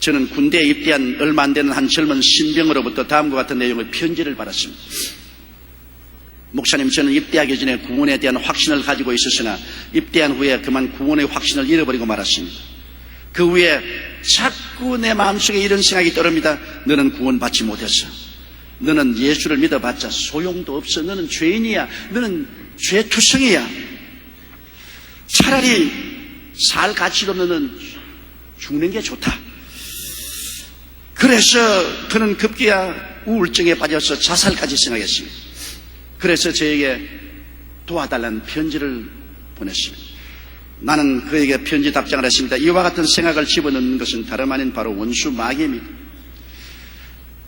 저는 군대에 입대한 얼마 안 되는 한 젊은 신병으로부터 다음과 같은 내용의 편지를 받았습니다. 목사님, 저는 입대하기 전에 구원에 대한 확신을 가지고 있었으나 입대한 후에 그만 구원의 확신을 잃어버리고 말았습니다. 그 후에 자꾸 내 마음속에 이런 생각이 떠오릅니다. 너는 구원받지 못했어. 너는 예수를 믿어봤자 소용도 없어. 너는 죄인이야. 너는 죄투성이야. 차라리 살 가치도 없는 너는 죽는 게 좋다. 그래서 그는 급기야 우울증에 빠져서 자살까지 생각했습니다. 그래서 저에게 도와달라는 편지를 보냈습니다. 나는 그에게 편지 답장을 했습니다. 이와 같은 생각을 집어넣는 것은 다름 아닌 바로 원수 마귀입니다.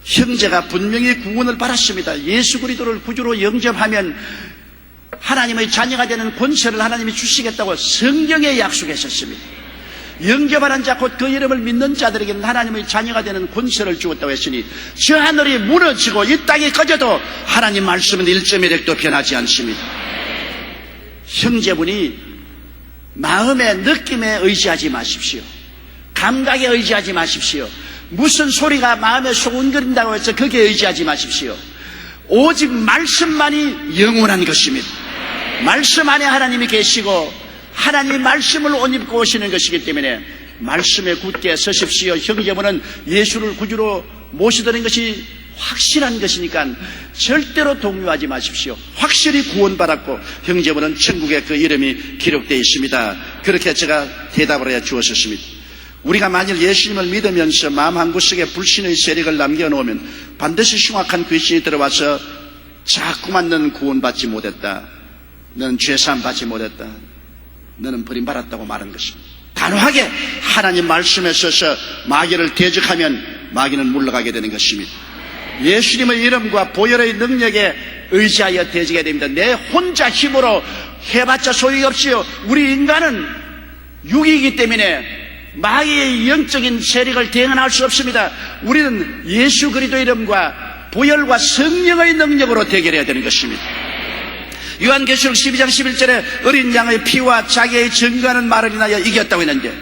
형제가 분명히 구원을 받았습니다. 예수 그리스도를 구주로 영접하면 하나님의 자녀가 되는 권세를 하나님이 주시겠다고 성경에 약속하셨습니다. 영접하는 자 곧 그 이름을 믿는 자들에게는 하나님의 자녀가 되는 권세를 주었다고 했으니 저 하늘이 무너지고 이 땅이 꺼져도 하나님 말씀은 1.1핵도 변하지 않습니다. 형제분이 마음의 느낌에 의지하지 마십시오. 감각에 의지하지 마십시오. 무슨 소리가 마음에 소근거린다고 해서 거기에 의지하지 마십시오. 오직 말씀만이 영원한 것입니다. 말씀 안에 하나님이 계시고 하나님의 말씀을 옷 입고 오시는 것이기 때문에 말씀에 굳게 서십시오. 형제분은 예수를 구주로 모시드는 것이 확실한 것이니까 절대로 동요하지 마십시오. 확실히 구원받았고 형제분은 천국에 그 이름이 기록되어 있습니다. 그렇게 제가 대답을 해 주었습니다. 우리가 만일 예수님을 믿으면서 마음 한구석에 불신의 세력을 남겨놓으면 반드시 흉악한 귀신이 들어와서 자꾸만 너는 구원받지 못했다. 너는 죄사함 받지 못했다. 너는 버림받았다고 말한 것입니다. 단호하게 하나님 말씀에 서서 마귀를 대적하면 마귀는 물러가게 되는 것입니다. 예수님의 이름과 보혈의 능력에 의지하여 대적해야 됩니다. 내 혼자 힘으로 해봤자 소용이 없지요. 우리 인간은 육이기 때문에 마귀의 영적인 세력을 대응할 수 없습니다. 우리는 예수 그리스도 이름과 보혈과 성령의 능력으로 대결해야 되는 것입니다. 요한계시록 12장 11절에 어린 양의 피와 자기의 증거하는 말을 인하여 이겼다고 했는데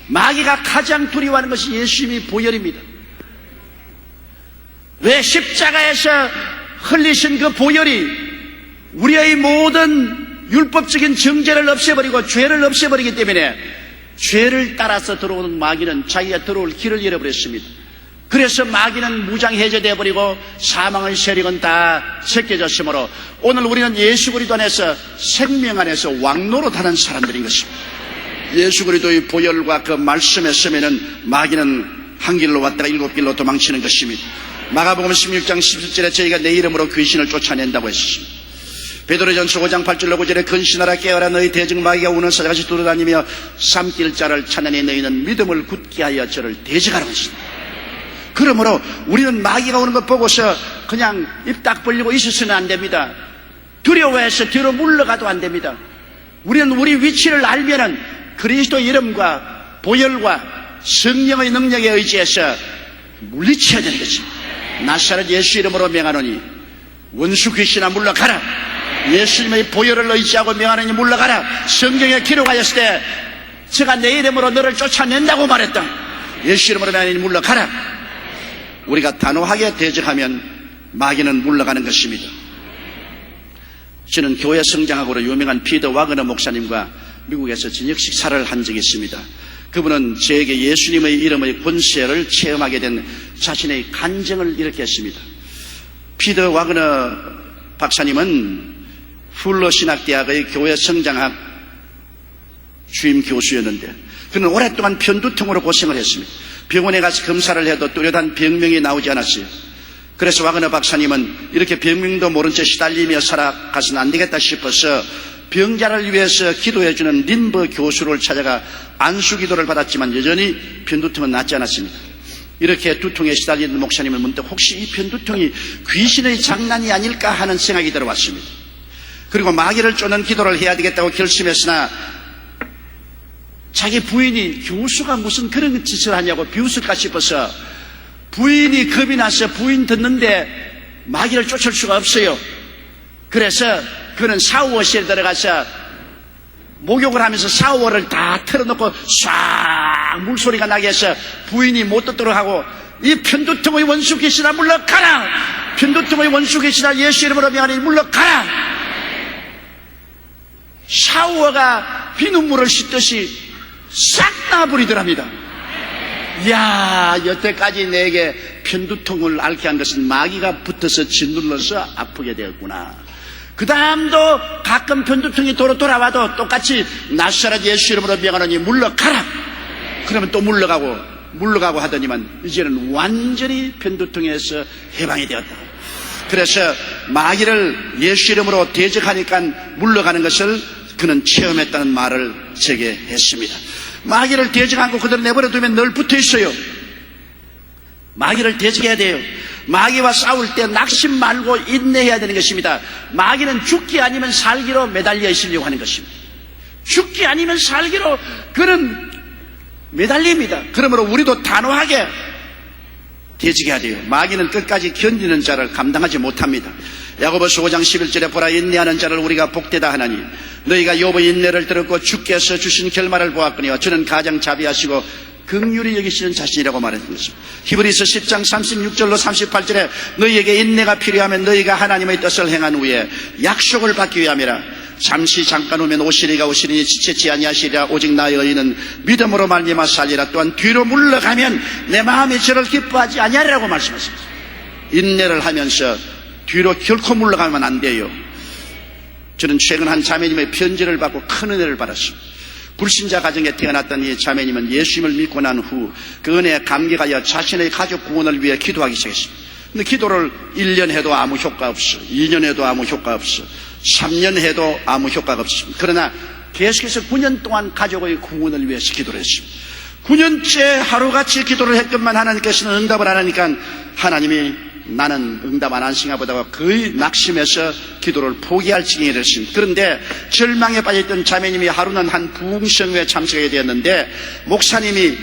마귀가 가장 두려워하는 것이 예수님의 보혈입니다. 왜? 십자가에서 흘리신 그 보혈이 우리의 모든 율법적인 정죄를 없애버리고 죄를 없애버리기 때문에 죄를 따라서 들어오는 마귀는 자기가 들어올 길을 잃어버렸습니다. 그래서 마귀는 무장해제되어 버리고 사망의 세력은 다 섞여졌으므로 오늘 우리는 예수 그리스도 안에서 생명 안에서 왕노릇하는 사람들인 것입니다. 예수 그리스도의 보혈과 그 말씀에 서면은 마귀는 한 길로 왔다가 7길로 도망치는 것입니다. 마가복음 16장 17절에 저희가 내 이름으로 귀신을 쫓아낸다고 했습니다. 베드로전서 5장 8절로 9절에 근신하라 깨어라 너희 대적 마귀가 우는 사자같이 돌아다니며 삼킬 자를 찾아내 너희는 믿음을 굳게 하여 저를 대적하라고 했습니다. 그러므로 우리는 마귀가 오는 것 보고서 그냥 입 딱 벌리고 있어서는 안 됩니다. 두려워해서 뒤로 물러가도 안 됩니다. 우리는 우리 위치를 알면은 그리스도 이름과 보혈과 성령의 능력에 의지해서 물리쳐야 되는 것입니다. 나사렛 예수 이름으로 명하노니 원수 귀신아 물러가라. 예수님의 보혈을 의지하고 명하노니 물러가라. 성경에 기록하였을 때 제가 내 이름으로 너를 쫓아낸다고 말했다. 예수 이름으로 명하노니 물러가라. 우리가 단호하게 대적하면 마귀는 물러가는 것입니다. 저는 교회 성장학으로 유명한 피더 와그너 목사님과 미국에서 저녁 식사를 한 적이 있습니다. 그분은 저에게 예수님의 이름의 권세를 체험하게 된 자신의 간증을 이렇게 했습니다. 피더 와그너 박사님은 풀러 신학대학의 교회 성장학 주임 교수였는데 그는 오랫동안 편두통으로 고생을 했습니다. 병원에 가서 검사를 해도 뚜렷한 병명이 나오지 않았어요. 그래서 와그너 박사님은 이렇게 병명도 모른 채 시달리며 살아가서는 안 되겠다 싶어서 병자를 위해서 기도해주는 린버 교수를 찾아가 안수기도를 받았지만 여전히 편두통은 낫지 않았습니다. 이렇게 두통에 시달리는 목사님은 문득 혹시 이 편두통이 귀신의 장난이 아닐까 하는 생각이 들어왔습니다. 그리고 마귀를 쫓는 기도를 해야 되겠다고 결심했으나 자기 부인이 교수가 무슨 그런 짓을 하냐고 비웃을까 싶어서 부인이 겁이 나서 부인 듣는데 마귀를 쫓을 수가 없어요. 그래서 그는 샤워실에 들어가서 목욕을 하면서 샤워를 다 틀어놓고 싹 물소리가 나게 해서 부인이 못 듣도록 하고, 이 편두통의 원수 귀신아 물러가라! 편두통의 원수 귀신아 예수 이름으로 명하니 물러가라! 샤워가 비눗물을 씻듯이 싹 나버리더랍니다. 이야, 여태까지 내게 편두통을 앓게 한 것은 마귀가 붙어서 짓눌러서 아프게 되었구나. 그 다음도 가끔 편두통이 돌아와도 똑같이 나사렛 예수 이름으로 명하노니 물러가라. 그러면 또 물러가고 하더니만 이제는 완전히 편두통에서 해방이 되었다. 그래서 마귀를 예수 이름으로 대적하니까 물러가는 것을 그는 체험했다는 말을 제게 했습니다. 마귀를 대적하고 그대로 내버려 두면 늘 붙어 있어요. 마귀를 대적해야 돼요. 마귀와 싸울 때 낙심 말고 인내해야 되는 것입니다. 마귀는 죽기 아니면 살기로 매달려 있으려고 하는 것입니다. 죽기 아니면 살기로 그는 매달립니다. 그러므로 우리도 단호하게 대적해야 돼요. 마귀는 끝까지 견디는 자를 감당하지 못합니다. 야고보서 5장 11절에 보라, 인내하는 자를 우리가 복되다 하나니 너희가 욥의 인내를 들었고 주께서 주신 결말을 보았거니와 주는 가장 자비하시고 긍휼히 여기시는 자신이라고 말했던 것입니다. 히브리서 10장 36절로 38절에 너희에게 인내가 필요하면 너희가 하나님의 뜻을 행한 후에 약속을 받기 위함이라. 잠시 잠깐 오면 오시리니 지체치 아니하시리라. 오직 나의 의인은 믿음으로 말미암아 살리라. 또한 뒤로 물러가면 내 마음이 저를 기뻐하지 아니하리라고 말씀하십니다. 인내를 하면서 뒤로 결코 물러가면 안 돼요. 저는 최근 한 자매님의 편지를 받고 큰 은혜를 받았습니다. 불신자 가정에 태어났던 이 자매님은 예수님을 믿고 난 후 그 은혜에 감격하여 자신의 가족 구원을 위해 기도하기 시작했습니다. 근데 기도를 1년 해도 아무 효과 없어, 2년 해도 아무 효과 없어, 3년 해도 아무 효과가 없습니다. 그러나 계속해서 9년 동안 가족의 구원을 위해서 기도를 했습니다. 9년째 하루같이 기도를 했건만 하나님께서는 응답을 안 하니까 하나님이 나는 응답 안 하시나 보다가 거의 낙심해서 기도를 포기할 지경에 이르렀습니다. 그런데 절망에 빠져있던 자매님이 하루는 한 부흥성회에 참석하게 되었는데 목사님이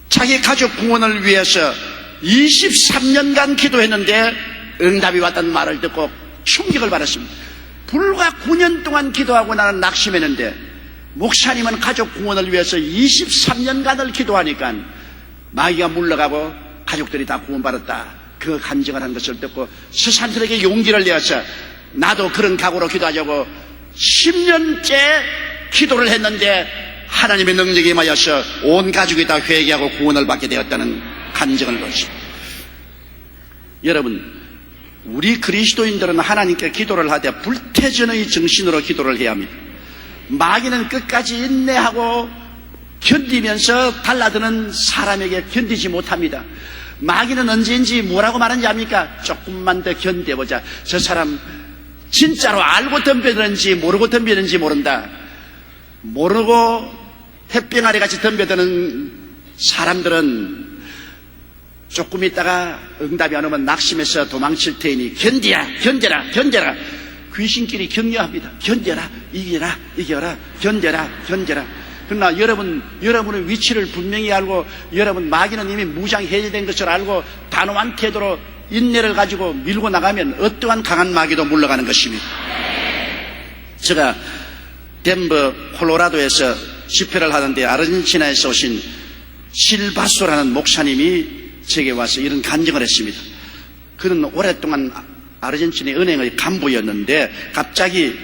자기 가족 구원을 위해서 23년간 기도했는데 응답이 왔다는 말을 듣고 충격을 받았습니다. 불과 9년 동안 기도하고 나는 낙심했는데 목사님은 가족 구원을 위해서 23년간을 기도하니까 마귀가 물러가고 가족들이 다 구원받았다, 그 간증을 한 것을 듣고 스산들에게 용기를 내어서 나도 그런 각오로 기도하자고 10년째 기도를 했는데 하나님의 능력이 임하여서 온 가족이 다 회개하고 구원을 받게 되었다는 간증을 받습니다. 여러분, 우리 그리스도인들은 하나님께 기도를 하되 불태전의 정신으로 기도를 해야 합니다. 마귀는 끝까지 인내하고 견디면서 달라드는 사람에게 견디지 못합니다. 마귀는 언제인지 뭐라고 말하는지 압니까? 조금만 더 견뎌보자. 저 사람 진짜로 알고 덤벼드는지 모르고 덤벼드는지 모른다. 모르고 햇병 아래 같이 덤벼드는 사람들은 조금 있다가 응답이 안 오면 낙심해서 도망칠 테니 견뎌라. 귀신끼리 격려합니다. 견뎌라, 이겨라, 견뎌라. 그러나 여러분의 위치를 분명히 알고, 여러분 마귀는 이미 무장 해제된 것을 알고 단호한 태도로 인내를 가지고 밀고 나가면 어떠한 강한 마귀도 물러가는 것입니다. 제가 덴버 콜로라도에서 집회를 하는데 아르헨티나에서 오신 실바소라는 목사님이 제게 와서 이런 간증을 했습니다. 그는 오랫동안 아르헨티나의 은행의 간부였는데 갑자기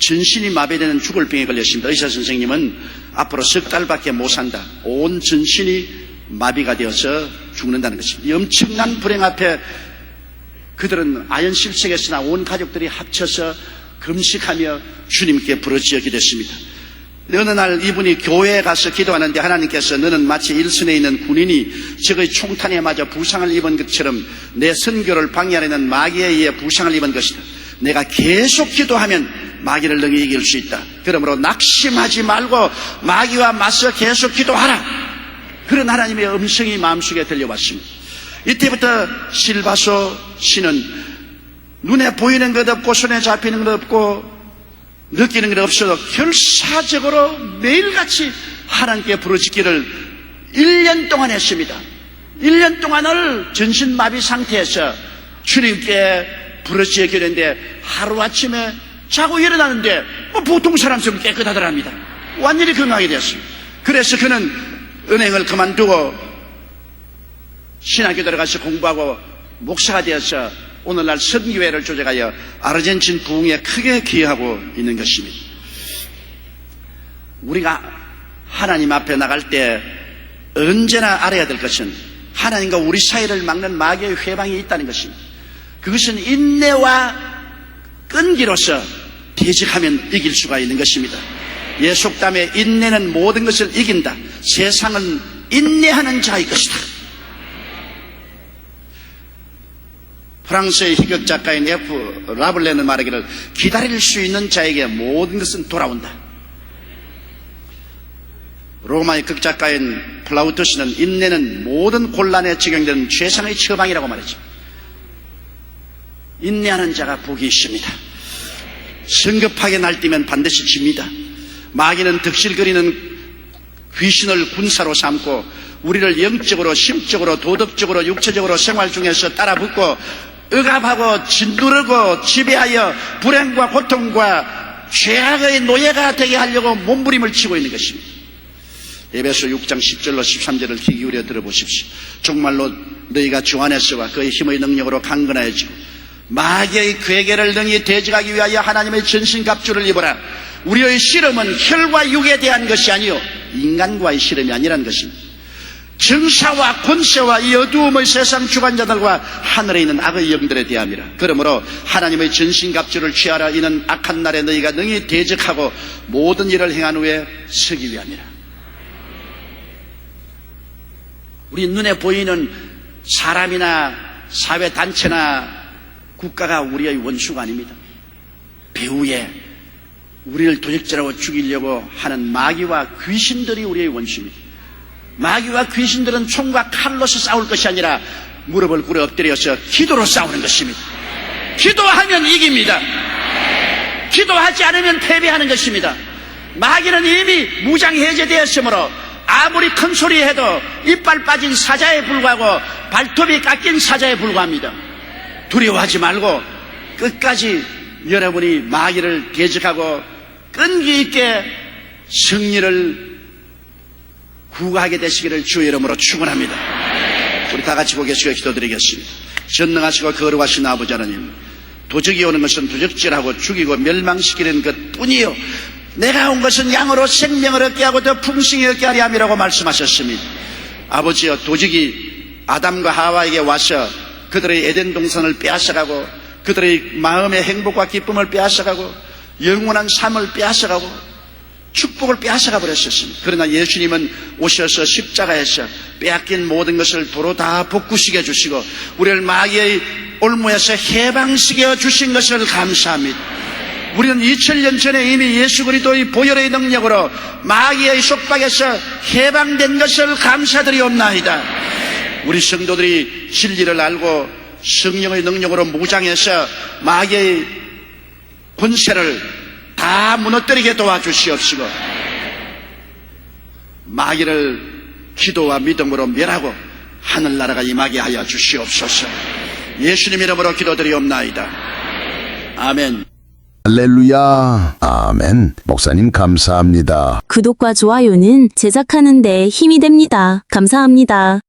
전신이 마비되는 죽을 병에 걸렸습니다. 의사 선생님은 앞으로 석 달밖에 못 산다, 온 전신이 마비가 되어서 죽는다는 것입니다. 이 엄청난 불행 앞에 그들은 아연실색에서나 온 가족들이 합쳐서 금식하며 주님께 부르짖어 기도했습니다. 어느 날 이분이 교회에 가서 기도하는데 하나님께서 너는 마치 일선에 있는 군인이 적의 총탄에 맞아 부상을 입은 것처럼 내 선교를 방해하려는 마귀에 의해 부상을 입은 것이다. 내가 계속 기도하면 마귀를 너희 이길 수 있다. 그러므로 낙심하지 말고 마귀와 맞서 계속 기도하라. 그런 하나님의 음성이 마음속에 들려왔습니다. 이때부터 실바소 씨는 눈에 보이는 것 없고 손에 잡히는 것 없고 느끼는 것 없어도 결사적으로 매일같이 하나님께 부르짖기를 1년 동안 했습니다. 1년 동안을 전신마비 상태에서 주님께 부르짖어 기도했는데 하루아침에 자고 일어나는데 뭐 보통 사람처럼 깨끗하더랍니다. 완전히 건강하게 되었습니다. 그래서 그는 은행을 그만두고 신학교 들어가서 공부하고 목사가 되어서 오늘날 선교회를 조직하여 아르헨틴 부흥에 크게 기여하고 있는 것입니다. 우리가 하나님 앞에 나갈 때 언제나 알아야 될 것은 하나님과 우리 사이를 막는 마귀의 회방이 있다는 것입니다. 그것은 인내와 끈기로서 대적하면 이길 수가 있는 것입니다. 예속담에 인내는 모든 것을 이긴다. 세상은 인내하는 자의 것이다. 프랑스의 희극 작가인 F. 라블레는 말하기를 기다릴 수 있는 자에게 모든 것은 돌아온다. 로마의 극작가인 플라우투스는 인내는 모든 곤란에 적용되는 최상의 처방이라고 말했죠. 인내하는 자가 복이 있습니다. 성급하게 날뛰면 반드시 집니다. 마귀는 득실거리는 귀신을 군사로 삼고 우리를 영적으로, 심적으로, 도덕적으로, 육체적으로 생활 중에서 따라붙고 억압하고 짓누르고 지배하여 불행과 고통과 죄악의 노예가 되게 하려고 몸부림을 치고 있는 것입니다. 에베소 6장 10절로 13절을 귀 기울여 들어보십시오. 정말로 너희가 주 안에서와 그의 힘의 능력으로 강건하여지고 마귀의 괴계를 능히 대적하기 위하여 하나님의 전신갑주를 입어라. 우리의 실험은 혈과 육에 대한 것이 아니요 인간과의 실험이 아니라는 것입니다. 정사와 권세와 이 어두움의 세상 주관자들과 하늘에 있는 악의 영들에 대함이라. 그러므로 하나님의 전신갑주를 취하라. 이는 악한 날에 너희가 능히 대적하고 모든 일을 행한 후에 서기 위함이라. 우리 눈에 보이는 사람이나 사회단체나 국가가 우리의 원수가 아닙니다. 배후에 우리를 도적질하고 죽이려고 하는 마귀와 귀신들이 우리의 원수입니다. 마귀와 귀신들은 총과 칼로서 싸울 것이 아니라 무릎을 꿇어 엎드려서 기도로 싸우는 것입니다. 기도하면 이깁니다. 기도하지 않으면 패배하는 것입니다. 마귀는 이미 무장 해제되었으므로 아무리 큰 소리 해도 이빨 빠진 사자에 불과하고 발톱이 깎인 사자에 불과합니다. 두려워하지 말고 끝까지 여러분이 마귀를 대적하고 끈기 있게 승리를 구가하게 되시기를 주의 이름으로 축원합니다. 우리 다 같이 고개 숙여 기도드리겠습니다. 전능하시고 거룩하신 아버지 하나님, 도적이 오는 것은 도적질하고 죽이고 멸망시키는 것뿐이요 내가 온 것은 양으로 생명을 얻게 하고 더 풍성히 얻게 하려 함이라고 말씀하셨습니다. 아버지여, 도적이 아담과 하와에게 와서 그들의 에덴 동산을 빼앗아가고 그들의 마음의 행복과 기쁨을 빼앗아가고 영원한 삶을 빼앗아가고 축복을 빼앗아가 버렸었습니다. 그러나 예수님은 오셔서 십자가에서 빼앗긴 모든 것을 도로 다 복구시켜 주시고 우리를 마귀의 올무에서 해방시켜 주신 것을 감사합니다. 우리는 2000년 전에 이미 예수 그리스도의 보혈의 능력으로 마귀의 속박에서 해방된 것을 감사드리옵나이다. 우리 성도들이 진리를 알고 성령의 능력으로 무장해서 마귀의 권세를 다 무너뜨리게 도와주시옵시고 마귀를 기도와 믿음으로 멸하고 하늘나라가 임하게 하여 주시옵소서. 예수님 이름으로 기도드리옵나이다. 아멘.
할렐루야. 아멘. 목사님 감사합니다.
구독과 좋아요는 제작하는 데 힘이 됩니다. 감사합니다.